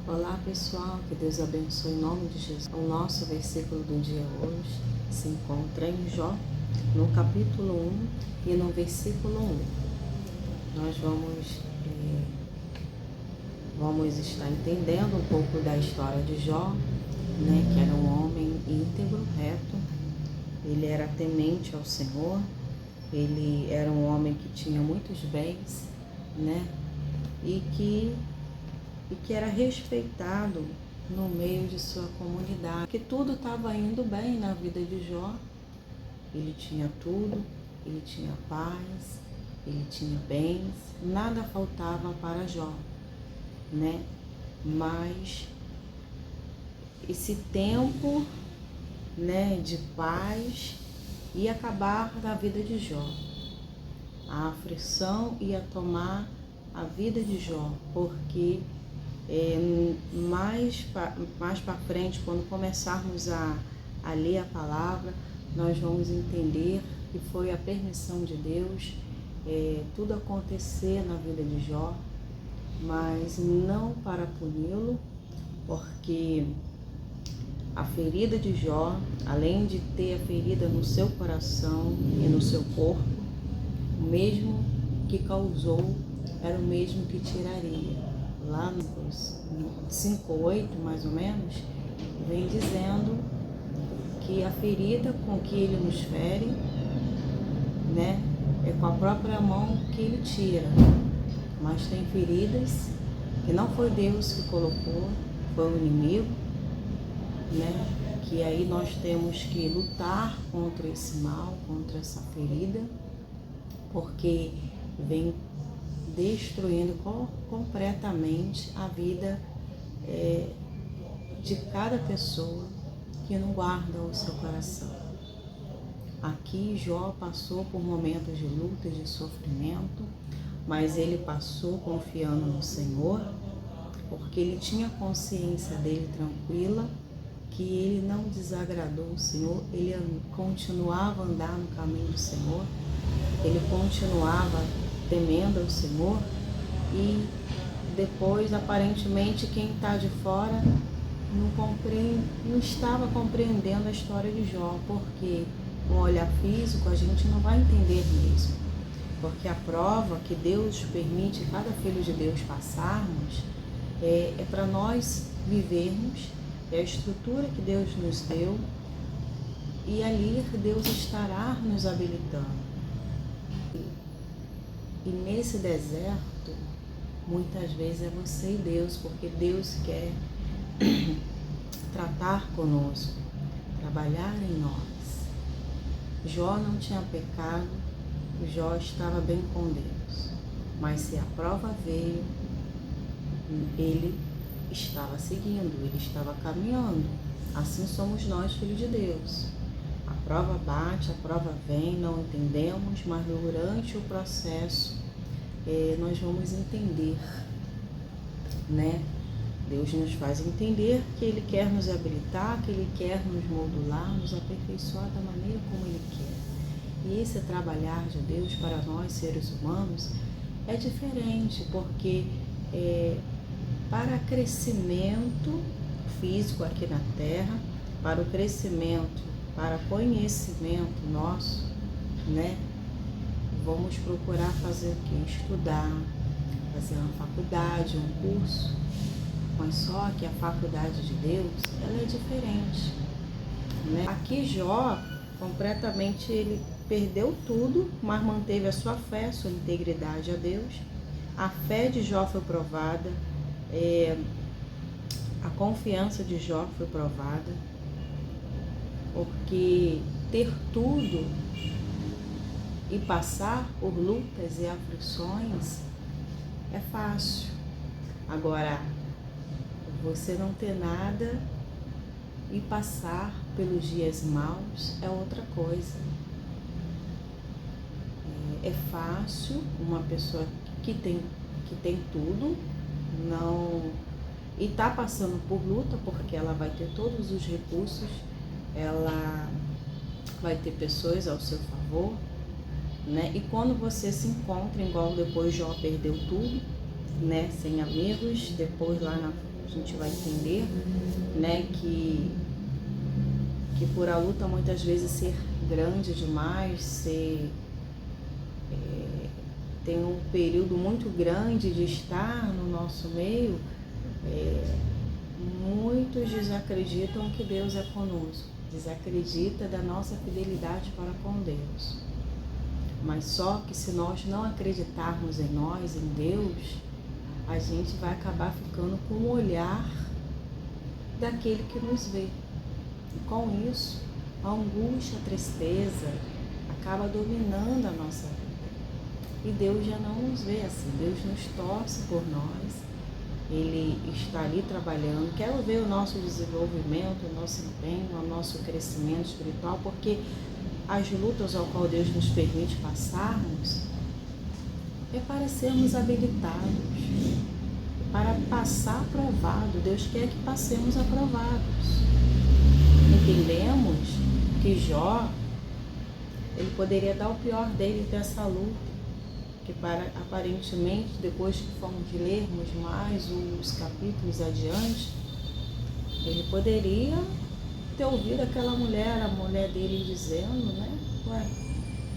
Olá pessoal, que Deus abençoe em nome de Jesus. O nosso versículo do dia hoje se encontra em Jó, no capítulo 1 e no versículo 1. Nós vamos estar entendendo um pouco da história de Jó, que era um homem íntegro, reto. Ele era temente ao Senhor, ele era um homem que tinha muitos bens, e que era respeitado no meio de sua comunidade, que tudo estava indo bem na vida de Jó. Ele tinha tudo, ele tinha paz, ele tinha bens, nada faltava para Jó, Mas esse tempo, de paz ia acabar na vida de Jó. A aflição ia tomar a vida de Jó, porque mais para frente, quando começarmos a ler a palavra, nós vamos entender que foi a permissão de Deus tudo acontecer na vida de Jó, mas não para puni-lo, porque a ferida de Jó, além de ter a ferida no seu coração e no seu corpo, o mesmo que causou era o mesmo que tiraria. Lá no 5:8, mais ou menos, vem dizendo que a ferida com que ele nos fere, é com a própria mão que ele tira. Mas tem feridas que não foi Deus que colocou, foi o inimigo, que aí nós temos que lutar contra esse mal, contra essa ferida, porque vem destruindo completamente a vida de cada pessoa que não guarda o seu coração. Aqui Jó passou por momentos de luta, de sofrimento, mas ele passou confiando no Senhor, porque ele tinha consciência dele tranquila, que ele não desagradou o Senhor, ele continuava a andar no caminho do Senhor, ele continuava temendo ao Senhor. E depois, aparentemente, quem está de fora não estava compreendendo a história de Jó, porque com o olhar físico a gente não vai entender mesmo, porque a prova que Deus permite cada filho de Deus passarmos é para nós vivermos, é a estrutura que Deus nos deu, e ali Deus estará nos habilitando. E nesse deserto, muitas vezes é você e Deus, porque Deus quer tratar conosco, trabalhar em nós. Jó não tinha pecado, Jó estava bem com Deus, mas se a prova veio, ele estava seguindo, ele estava caminhando. Assim somos nós, filhos de Deus. A prova bate, a prova vem, não entendemos, mas durante o processo nós vamos entender, Deus nos faz entender que Ele quer nos habilitar, que Ele quer nos modular, nos aperfeiçoar da maneira como Ele quer. E esse trabalhar de Deus para nós, seres humanos, é diferente, porque para crescimento físico aqui na Terra, para o crescimento, para conhecimento nosso, vamos procurar fazer o quê? Estudar, fazer uma faculdade, um curso, mas só que a faculdade de Deus, ela é diferente, Aqui Jó, completamente, ele perdeu tudo, mas manteve a sua fé, a sua integridade a Deus. A fé de Jó foi provada, a confiança de Jó foi provada, porque ter tudo e passar por lutas e aflições é fácil. Agora, você não ter nada e passar pelos dias maus é outra coisa. É fácil uma pessoa que tem tudo e está passando por luta, porque ela vai ter todos os recursos, ela vai ter pessoas ao seu favor, E quando você se encontra, igual depois Jó perdeu tudo, sem amigos, depois lá a gente vai entender, né, que por a luta muitas vezes ser grande demais, tem um período muito grande de estar no nosso meio, muitos desacreditam que Deus é conosco, desacredita da nossa fidelidade para com Deus. Mas só que se nós não acreditarmos em nós, em Deus, a gente vai acabar ficando com o olhar daquele que nos vê. E com isso, a angústia, a tristeza acaba dominando a nossa vida. E Deus já não nos vê assim, Deus nos torce por nós, Ele está ali trabalhando, quer ver o nosso desenvolvimento, o nosso empenho, o nosso crescimento espiritual, porque as lutas ao qual Deus nos permite passarmos é para sermos habilitados, para passar aprovado. Deus quer que passemos aprovados. Entendemos que Jó, ele poderia dar o pior dele dessa luta, que aparentemente, depois que formos lermos mais os capítulos adiante, ele poderia ter ouvido aquela mulher, a mulher dele dizendo, né? Ué,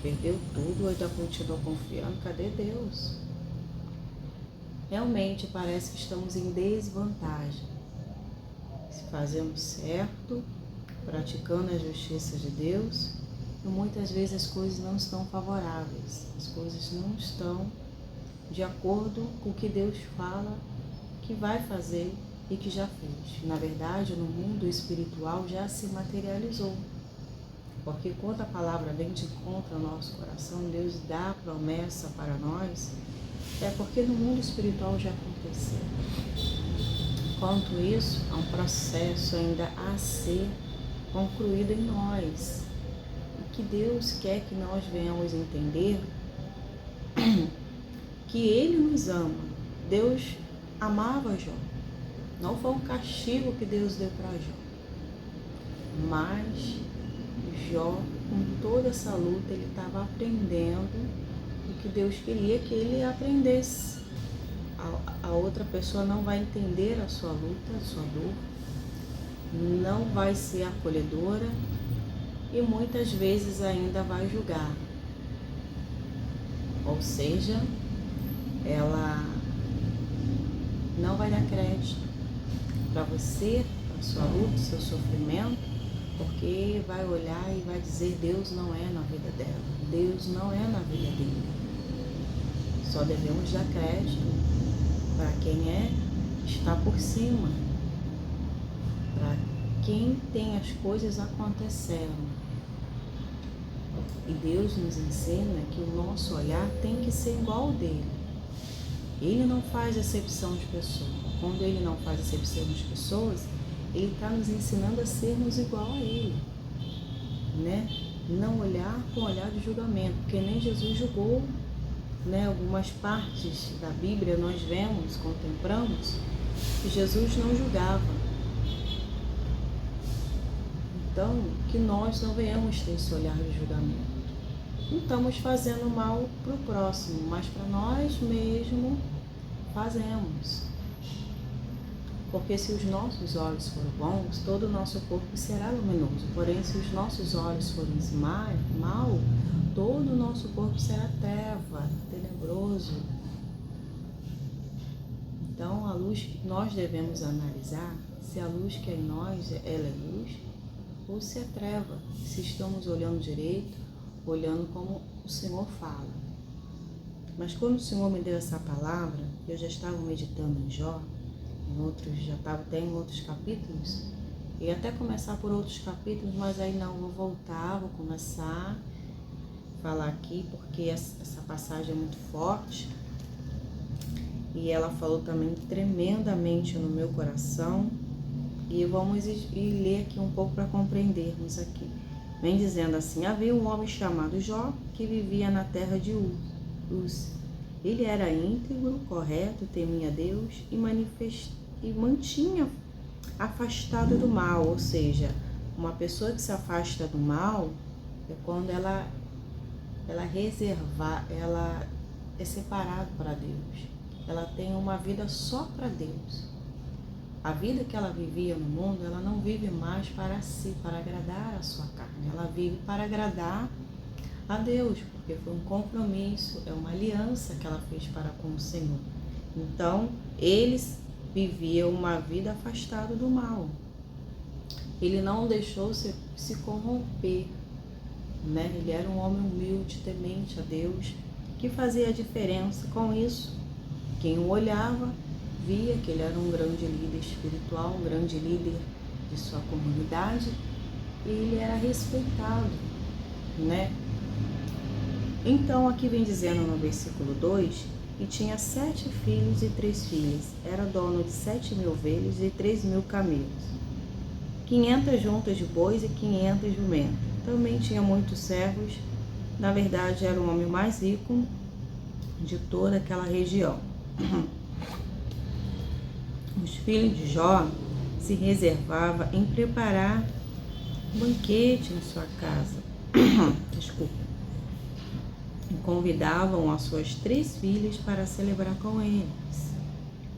perdeu tudo, ainda continua confiando, cadê Deus? Realmente parece que estamos em desvantagem. Se fazemos certo, praticando a justiça de Deus, e muitas vezes as coisas não estão favoráveis, as coisas não estão de acordo com o que Deus fala que vai fazer e que já fez. Na verdade, no mundo espiritual já se materializou, porque quando a palavra vem de encontro ao nosso coração, Deus dá a promessa para nós, é porque no mundo espiritual já aconteceu. Enquanto isso, há um processo ainda a ser concluído em nós, que Deus quer que nós venhamos entender que Ele nos ama. Deus amava Jó. Não foi um castigo que Deus deu para Jó. Mas Jó, com toda essa luta, ele estava aprendendo o que Deus queria que ele aprendesse. A outra pessoa não vai entender a sua luta, a sua dor, não vai ser acolhedora, e muitas vezes ainda vai julgar. Ou seja, ela não vai dar crédito para você, para sua luta, seu sofrimento, porque vai olhar e vai dizer: Deus não é na vida dela, Deus não é na vida dele. Só devemos dar crédito para quem está por cima, para quem tem as coisas acontecendo. E Deus nos ensina que o nosso olhar tem que ser igual ao dele. Ele não faz acepção de pessoas. Quando ele não faz acepção de pessoas, ele está nos ensinando a sermos igual a ele, né? Não olhar com olhar de julgamento, porque nem Jesus julgou, né? Algumas partes da Bíblia nós vemos, contemplamos, que Jesus não julgava. Então, que nós não venhamos ter esse olhar de julgamento. Não estamos fazendo mal para o próximo, mas para nós mesmos fazemos. Porque se os nossos olhos forem bons, todo o nosso corpo será luminoso. Porém, se os nossos olhos forem mal, todo o nosso corpo será treva, tenebroso. Então, a luz que nós devemos analisar, se a luz que é em nós, ela é luz, ou se é treva, se estamos olhando direito, olhando como o Senhor fala. Mas quando o Senhor me deu essa palavra, eu já estava meditando em Jó, já estava até em outros capítulos, ia até começar por outros capítulos, mas aí não, vou voltar, vou começar a falar aqui, porque essa passagem é muito forte, e ela falou também tremendamente no meu coração, e vamos ler aqui um pouco para compreendermos aqui. Vem dizendo assim: havia um homem chamado Jó, que vivia na terra de Uz. Ele era íntegro, correto, temia Deus e mantinha afastado do mal. Ou seja, uma pessoa que se afasta do mal é quando ela é separada para Deus. Ela tem uma vida só para Deus. a vida que ela vivia no mundo, ela não vive mais para si, para agradar a sua carne. Ela vive para agradar a Deus, porque foi um compromisso, é uma aliança que ela fez para com o Senhor. Então, eles viviam uma vida afastada do mal. Ele não deixou se corromper, né? Ele era um homem humilde, temente a Deus, que fazia a diferença. Com isso, quem o olhava via que ele era um grande líder espiritual, um grande líder de sua comunidade, e ele era respeitado, né? Então aqui vem dizendo no versículo 2, e tinha 7 filhos e 3 filhas, era dono de 7.000 ovelhas e 3.000 camelos, 500 juntas de bois e 500 jumentas. Também tinha muitos servos, na verdade era o homem mais rico de toda aquela região. Os filhos de Jó se reservavam em preparar um banquete em sua casa. Desculpa. E convidavam as suas 3 filhas para celebrar com eles.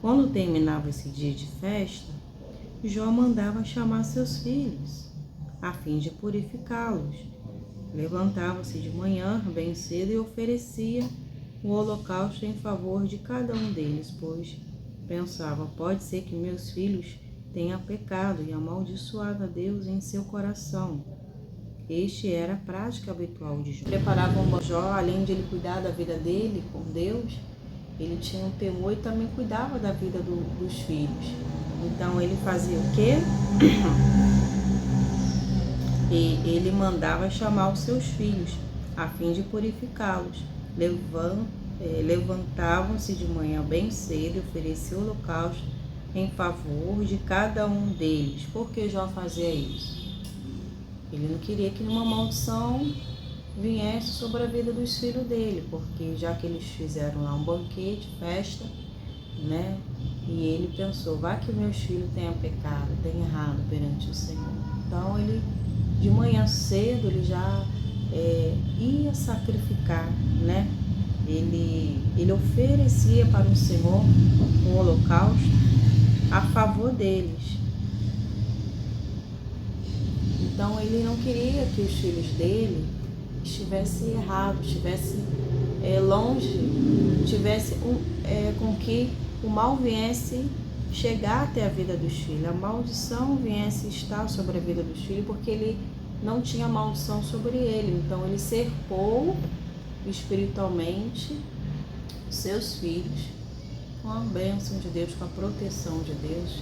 Quando terminava esse dia de festa, Jó mandava chamar seus filhos, a fim de purificá-los. Levantava-se de manhã, bem cedo, e oferecia o holocausto em favor de cada um deles, pois pensava, pode ser que meus filhos tenham pecado e amaldiçoado a Deus em seu coração. Este era a prática habitual de Jó. Preparava um Jó, além de ele cuidar da vida dele com Deus, ele tinha um temor e também cuidava da vida dos filhos. Então ele fazia o quê? E ele mandava chamar os seus filhos, a fim de purificá-los. Levantavam-se de manhã bem cedo e ofereciam holocausto em favor de cada um deles. Por que Jó fazia isso? Ele não queria que uma maldição viesse sobre a vida dos filhos dele, porque já que eles fizeram lá um banquete, festa, né? E ele pensou, vai que meus filhos tenham pecado, tenham errado perante o Senhor. Então ele, de manhã cedo, ele já ia sacrificar, né? Ele oferecia para o Senhor um holocausto a favor deles. Então ele não queria que os filhos dele estivessem errados, estivessem longe, com que o mal viesse chegar até a vida dos filhos, a maldição viesse estar sobre a vida dos filhos, porque ele não tinha maldição sobre ele. Então ele cercou espiritualmente seus filhos com a bênção de Deus, com a proteção de Deus.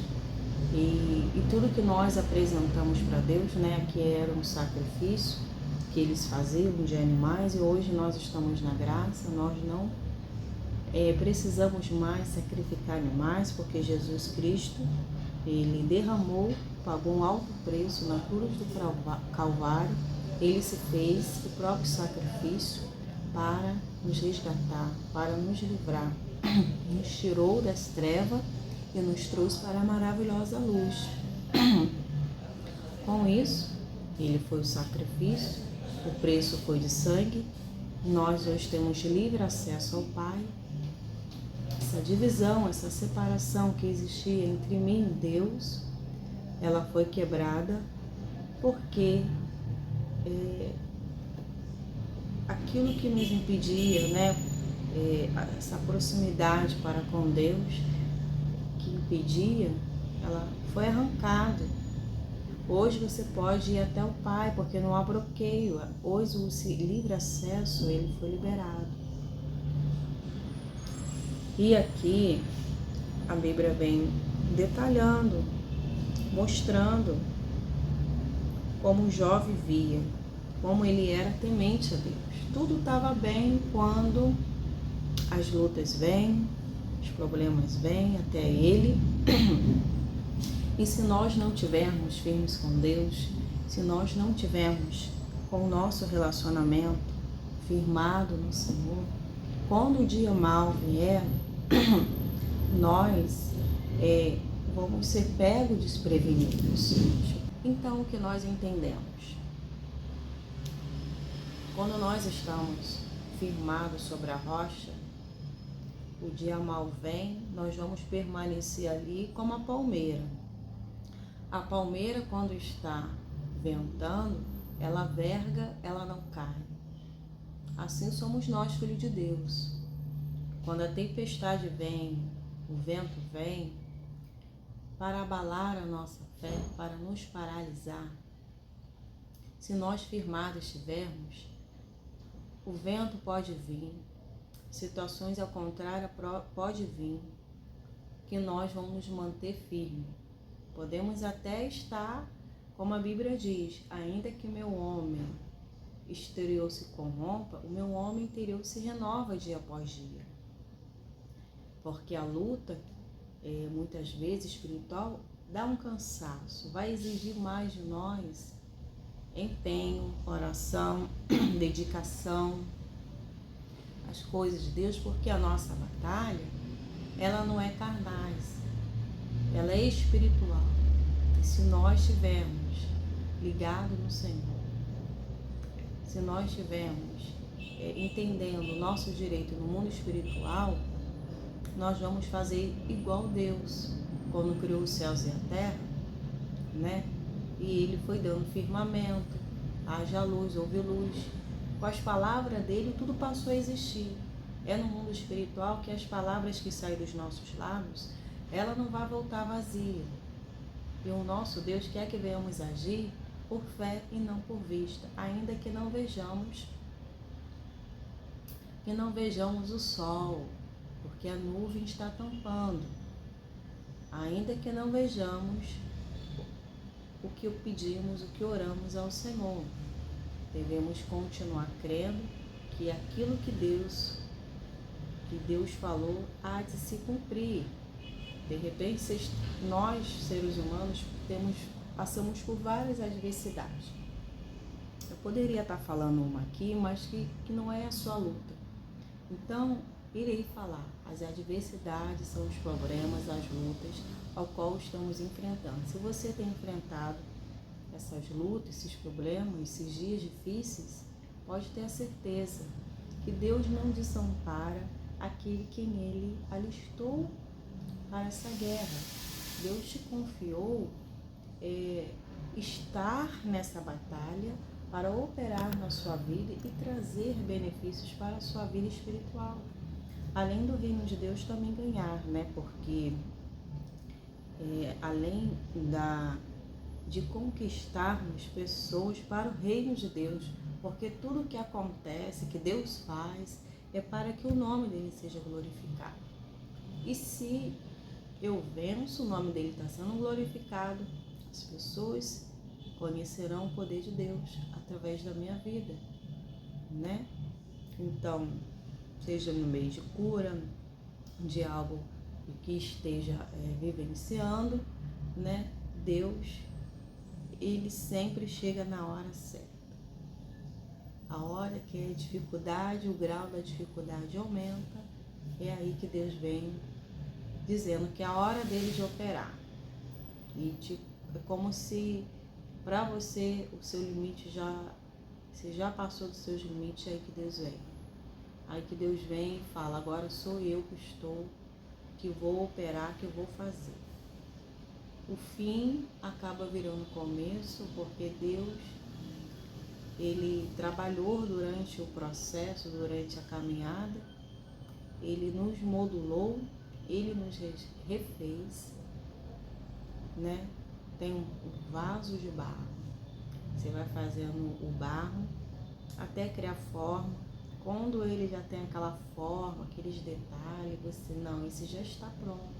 E tudo que nós apresentamos para Deus, né, que era um sacrifício que eles faziam de animais, e hoje nós estamos na graça, nós não precisamos mais sacrificar animais, porque Jesus Cristo, ele derramou, pagou um alto preço na cruz do Calvário, ele se fez o próprio sacrifício para nos resgatar, para nos livrar, nos tirou das trevas e nos trouxe para a maravilhosa luz. Com isso, ele foi o sacrifício, o preço foi de sangue, nós hoje temos livre acesso ao Pai. Essa divisão, essa separação que existia entre mim e Deus, ela foi quebrada porque aquilo que nos impedia, né, essa proximidade para com Deus, que impedia, ela foi arrancada. Hoje você pode ir até o Pai, porque não há bloqueio. Hoje o livre acesso, ele foi liberado. E aqui a Bíblia vem detalhando, mostrando como Jó vivia, como ele era temente a Deus. Tudo estava bem quando as lutas vêm, os problemas vêm até ele. E se nós não tivermos firmes com Deus, se nós não tivermos com o nosso relacionamento firmado no Senhor, quando o dia mal vier, nós vamos ser pegos desprevenidos. Então, o que nós entendemos? Quando nós estamos firmados sobre a rocha, o dia mal vem, nós vamos permanecer ali como a palmeira. A palmeira, quando está ventando, ela verga, ela não cai. Assim somos nós, filhos de Deus. Quando a tempestade vem, o vento vem, para abalar a nossa fé, para nos paralisar, se nós firmados estivermos, o vento pode vir, situações ao contrário pode vir, que nós vamos nos manter firmes. Podemos até estar, como a Bíblia diz, ainda que meu homem exterior se corrompa, o meu homem interior se renova dia após dia. Porque a luta, muitas vezes espiritual, dá um cansaço, vai exigir mais de nós empenho, oração, dedicação às coisas de Deus, porque a nossa batalha, ela não é carnais, ela é espiritual. E se nós estivermos ligados no Senhor, se nós estivermos entendendo o nosso direito no mundo espiritual, nós vamos fazer igual Deus, quando criou os céus e a terra, né? E Ele foi dando firmamento, haja luz, houve luz. Com as palavras dele, tudo passou a existir. É no mundo espiritual que as palavras que saem dos nossos lábios, ela não vai voltar vazia. E o nosso Deus quer que venhamos agir por fé e não por vista, ainda que não vejamos o sol, porque a nuvem está tampando. Ainda que não vejamos o que pedimos, o que oramos ao Senhor, devemos continuar crendo que aquilo que Deus falou há de se cumprir. De repente, nós, seres humanos, passamos por várias adversidades. Eu poderia estar falando uma aqui, mas que não é a sua luta. Então, irei falar. As adversidades são os problemas, as lutas ao qual estamos enfrentando. Se você tem enfrentado essas lutas, esses problemas, esses dias difíceis, pode ter a certeza que Deus não desampara aquele quem Ele alistou para essa guerra. Deus te confiou estar nessa batalha para operar na sua vida e trazer benefícios para a sua vida espiritual. Além do reino de Deus também ganhar, né? Porque além de conquistarmos pessoas para o reino de Deus, porque tudo que acontece, que Deus faz, é para que o nome dele seja glorificado. E se eu venço, o nome dele está sendo glorificado, as pessoas conhecerão o poder de Deus através da minha vida, né? Então, seja no meio de cura, de algo que esteja vivenciando, né? Deus, Ele sempre chega na hora certa. A hora que a dificuldade, o grau da dificuldade aumenta, é aí que Deus vem dizendo que é a hora dele de operar. E é como se para você o seu limite você já passou dos seus limites, é aí que Deus vem. Aí que Deus vem e fala, agora sou eu que vou operar, que vou fazer. O fim acaba virando começo, porque Deus, Ele trabalhou durante o processo, durante a caminhada, Ele nos modulou, Ele nos refez, né? Tem um vaso de barro. Você vai fazendo o barro até criar forma. Quando ele já tem aquela forma, aqueles detalhes, esse já está pronto.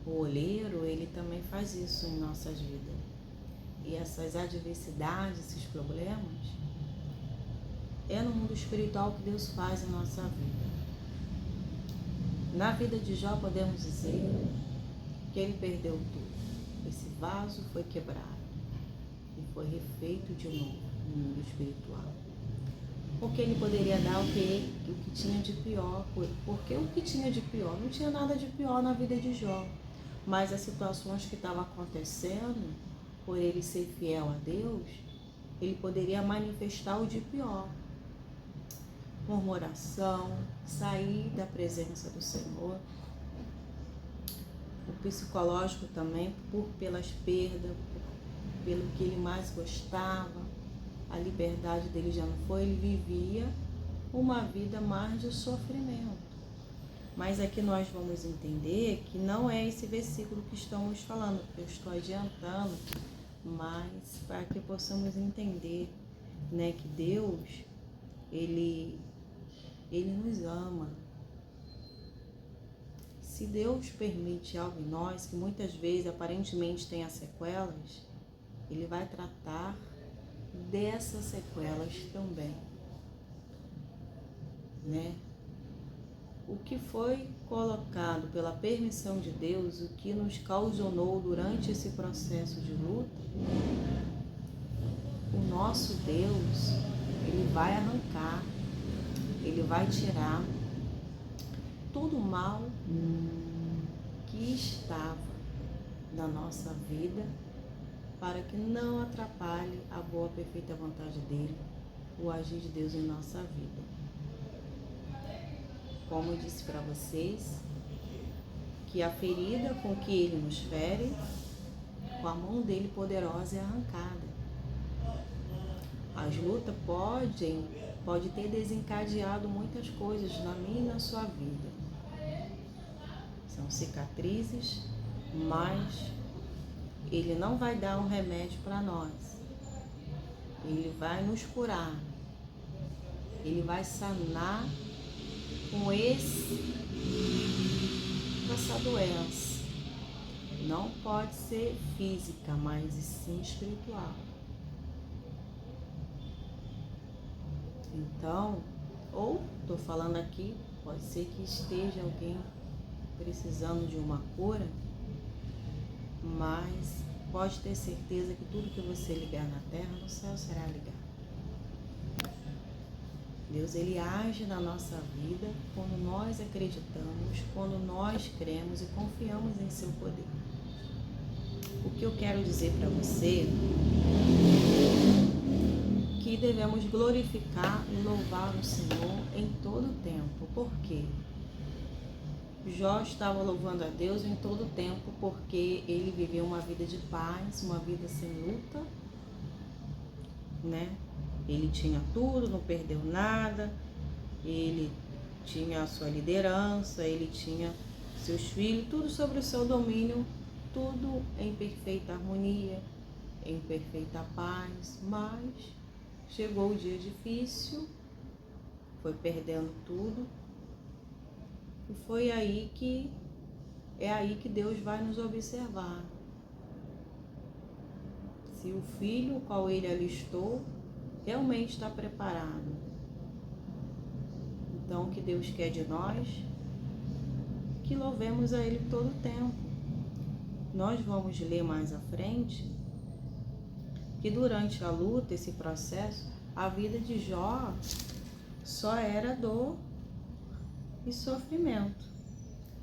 O olheiro, ele também faz isso em nossas vidas. E essas adversidades, esses problemas, é no mundo espiritual que Deus faz em nossa vida. Na vida de Jó podemos dizer que ele perdeu tudo. Esse vaso foi quebrado e foi refeito de novo no mundo espiritual. Porque ele poderia dar o que tinha de pior, porque o que tinha de pior, não tinha nada de pior na vida de Jó, mas as situações que estavam acontecendo, por ele ser fiel a Deus, ele poderia manifestar o de pior. murmuração, sair da presença do Senhor. O psicológico também, pelas perdas, pelo que ele mais gostava, a liberdade dele já não foi, ele vivia uma vida mais de sofrimento. Mas aqui nós vamos entender que não é esse versículo que estamos falando, porque eu estou adiantando, mas para que possamos entender, né, que Deus, Ele nos ama. Se Deus permite algo em nós, que muitas vezes aparentemente tenha sequelas, Ele vai tratar dessas sequelas também, né? O que foi colocado pela permissão de Deus, o que nos causionou durante esse processo de luta, o nosso Deus, Ele vai arrancar, Ele vai tirar todo o mal que estava na nossa vida, para que não atrapalhe a boa, perfeita vontade dEle, o agir de Deus em nossa vida. Como eu disse para vocês, que a ferida com que Ele nos fere, com a mão dEle poderosa é arrancada. As lutas pode ter desencadeado muitas coisas na minha e na sua vida. São cicatrizes, mas Ele não vai dar um remédio para nós. Ele vai nos curar. Ele vai sanar com essa doença. Não pode ser física, mas sim espiritual. Então, ou estou falando aqui, pode ser que esteja alguém precisando de uma cura, mas pode ter certeza que tudo que você ligar na terra, no céu será ligado. Deus, Ele age na nossa vida quando nós acreditamos, quando nós cremos e confiamos em seu poder. O que eu quero dizer para você é que devemos glorificar e louvar o Senhor em todo o tempo. Por quê? Jó estava louvando a Deus em todo o tempo porque ele viveu uma vida de paz, uma vida sem luta, né? Ele tinha tudo, não perdeu nada, ele tinha a sua liderança, ele tinha seus filhos, tudo sobre o seu domínio, tudo em perfeita harmonia, em perfeita paz, mas chegou o dia difícil, foi perdendo tudo, e foi aí que Deus vai nos observar. Se o filho, o qual ele alistou, realmente está preparado. Então, o que Deus quer de nós? Que louvemos a Ele todo o tempo. Nós vamos ler mais à frente que durante a luta, esse processo, a vida de Jó só era dor e sofrimento.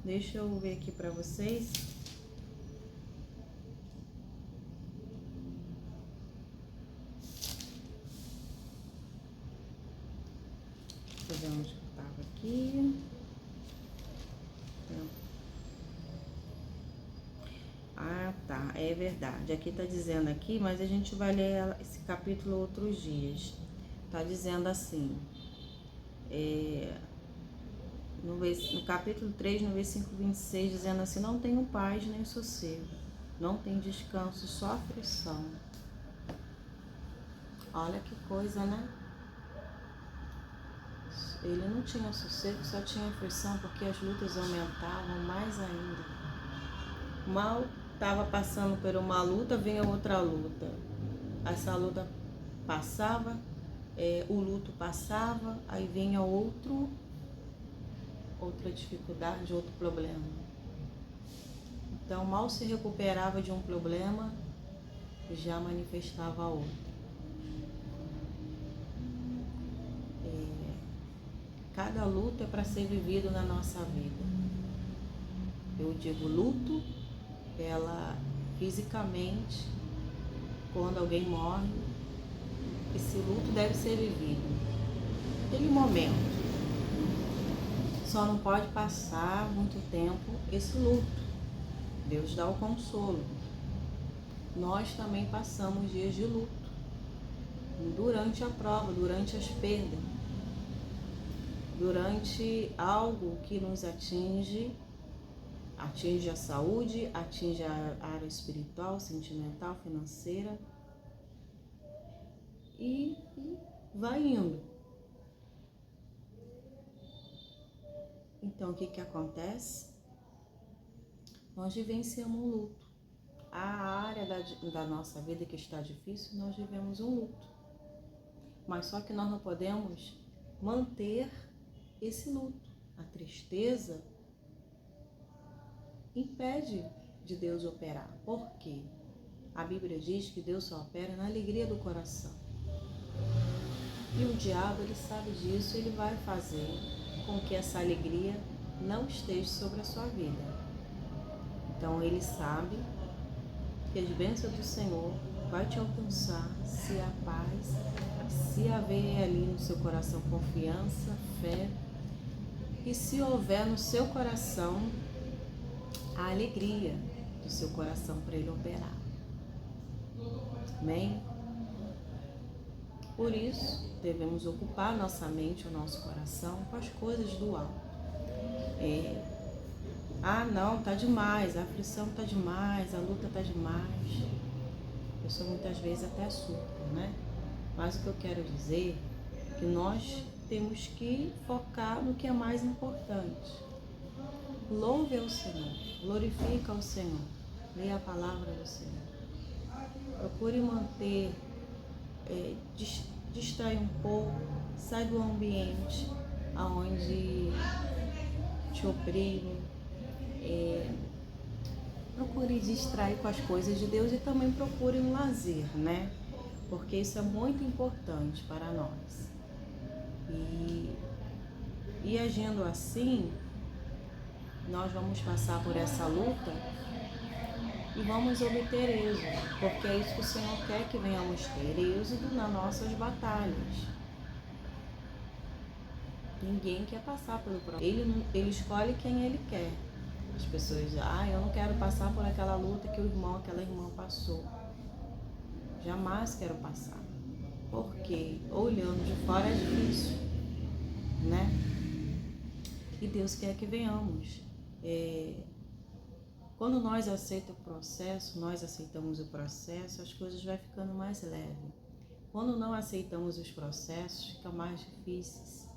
Deixa eu ver aqui para vocês. Deixa eu ver onde eu estava aqui. Ah, tá, é verdade. Aqui tá dizendo aqui, mas a gente vai ler esse capítulo outros dias. Tá dizendo assim, no capítulo 3, no versículo 26, dizendo assim: não tenho paz nem sossego, não tenho descanso, só aflição. Olha que coisa, né? Ele não tinha sossego, só tinha aflição, porque as lutas aumentavam mais ainda. Mal estava passando por uma luta, vinha outra luta. Essa luta passava, o luto passava, aí vinha outra dificuldade, outro problema. Então, mal se recuperava de um problema, já manifestava outro. Cada luto é para ser vivido na nossa vida. Eu digo luto, ela fisicamente, quando alguém morre, esse luto deve ser vivido. naquele momento. Só não pode passar muito tempo esse luto. Deus dá o consolo. Nós também passamos dias de luto, durante a prova, durante as perdas, durante algo que nos atinge a saúde, atinge a área espiritual, sentimental, financeira e vai indo. Então, o que acontece? Nós vivenciamos um luto. A área da nossa vida que está difícil, nós vivemos um luto. Mas só que nós não podemos manter esse luto. A tristeza impede de Deus operar. Por quê? A Bíblia diz que Deus só opera na alegria do coração. E o diabo, ele sabe disso, ele vai fazer com que essa alegria não esteja sobre a sua vida. Então ele sabe que as bênçãos do Senhor vai te alcançar se a paz, se haver ali no seu coração confiança, fé, e se houver no seu coração a alegria do seu coração para ele operar. Amém? Por isso, devemos ocupar nossa mente, o nosso coração com as coisas do alto. Não, tá demais, a aflição tá demais, a luta tá demais. A pessoa muitas vezes até surta, né? Mas o que eu quero dizer é que nós temos que focar no que é mais importante. Louve ao Senhor, glorifica ao Senhor, leia a palavra do Senhor. Procure manter, distrai um pouco, sai do ambiente onde te oprime. Procure distrair com as coisas de Deus e também procure um lazer, né? Porque isso é muito importante para nós. E agindo assim, nós vamos passar por essa luta e vamos obter êxito, porque é isso que o Senhor quer que venhamos ter, êxito nas nossas batalhas. Ninguém quer passar pelo próprio. Ele escolhe quem ele quer. As pessoas dizem, eu não quero passar por aquela luta que o irmão, aquela irmã passou. Jamais quero passar. Porque olhando de fora é difícil, né? E Deus quer que venhamos. Quando nós aceitamos o processo, as coisas vão ficando mais leves. Quando não aceitamos os processos, fica mais difíceis,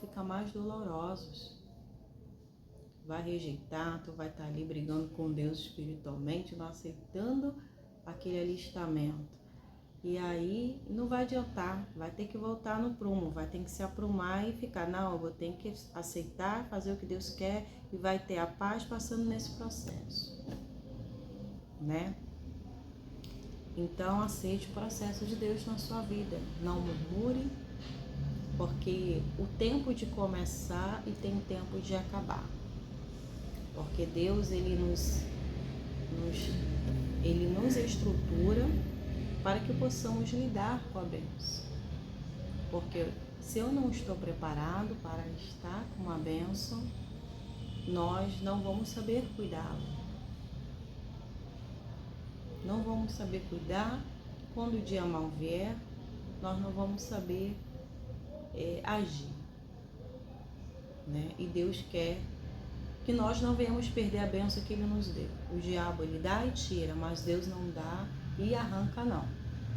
fica mais dolorosos. Vai rejeitar, tu vai estar ali brigando com Deus espiritualmente, não aceitando aquele alistamento. E aí não vai adiantar, vai ter que voltar no prumo, vai ter que se aprumar e ficar, eu vou ter que aceitar, fazer o que Deus quer e vai ter a paz passando nesse processo, né? Então aceite o processo de Deus na sua vida, não murmure, porque o tempo de começar e tem tempo de acabar. Porque Deus, ele nos estrutura para que possamos lidar com a bênção. Porque se eu não estou preparado para estar com a bênção, nós não vamos saber cuidá-la. Não vamos saber cuidar. Quando o dia mal vier, nós não vamos saber agir, né? E Deus quer que nós não venhamos perder a bênção que Ele nos deu. O diabo, ele dá e tira, mas Deus não dá e arranca não.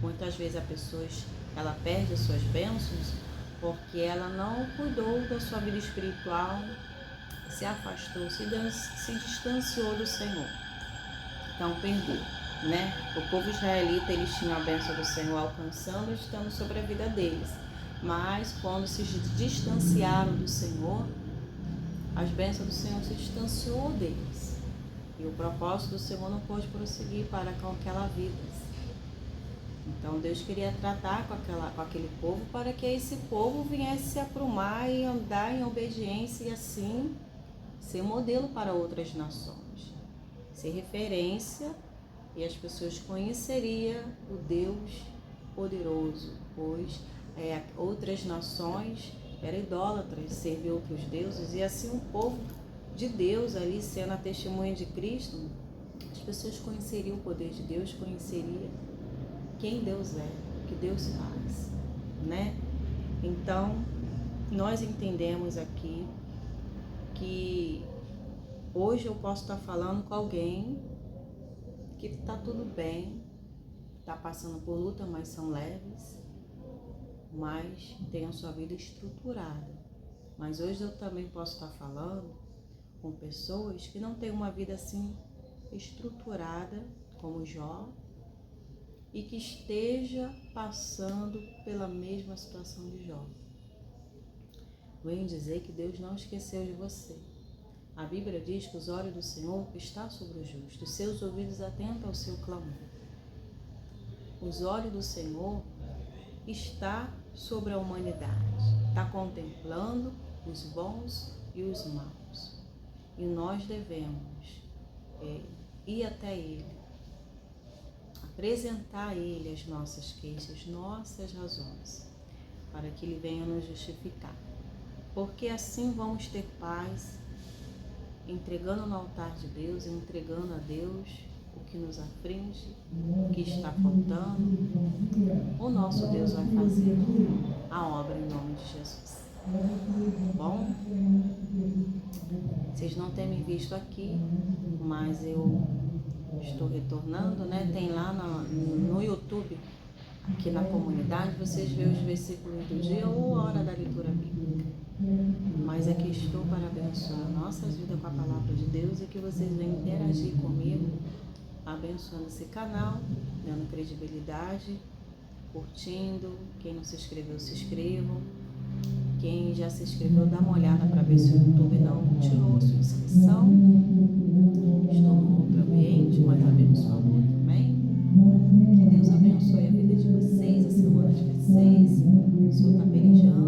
Muitas vezes a pessoa, ela perde as suas bênçãos porque ela não cuidou da sua vida espiritual, se afastou, se distanciou do Senhor. Então perdeu, né? O povo israelita, eles tinham a bênção do Senhor alcançando, estando sobre a vida deles. Mas quando se distanciaram do Senhor, as bênçãos do Senhor se distanciou deles. E o propósito do Senhor não pôde prosseguir para com aquela vida. Então Deus queria tratar com aquele povo para que esse povo viesse se aprumar e andar em obediência e assim ser modelo para outras nações. Ser referência e as pessoas conheceriam o Deus poderoso, pois outras nações eram idólatras, serviam outros deuses, e assim o povo de Deus ali, sendo a testemunha de Cristo, as pessoas conheceriam o poder de Deus, conheceriam quem Deus é, o que Deus faz, né? Então, nós entendemos aqui que hoje eu posso estar falando com alguém que está tudo bem, está passando por luta, mas são leves, mas tem a sua vida estruturada. Mas hoje eu também posso estar falando com pessoas que não têm uma vida assim estruturada como Jó e que esteja passando pela mesma situação de Jó. Venho dizer que Deus não esqueceu de você. A Bíblia diz que os olhos do Senhor estão sobre o justo, os seus ouvidos atentos ao seu clamor. Os olhos do Senhor está sobre a humanidade, está contemplando os bons e os maus. E nós devemos ir até Ele, apresentar a Ele as nossas queixas, nossas razões, para que Ele venha nos justificar. Porque assim vamos ter paz, entregando no altar de Deus, entregando a Deus o que nos aflige, o que está faltando. O nosso Deus vai fazer a obra em nome de Jesus. Bom, vocês não têm me visto aqui, mas eu estou retornando, né? Tem lá no YouTube, aqui na comunidade, vocês veem os versículos do dia ou a hora da leitura bíblica. Mas aqui estou para abençoar nossas vidas com a palavra de Deus e que vocês venham interagir comigo, abençoando esse canal, dando credibilidade, curtindo. Quem não se inscreveu, se inscrevam. Quem já se inscreveu, dá uma olhada para ver se o YouTube não tirou a sua inscrição. Estou num outro ambiente, mas abençoador também. Que Deus abençoe a vida de vocês, a semana de vocês. O Senhor está pelejando.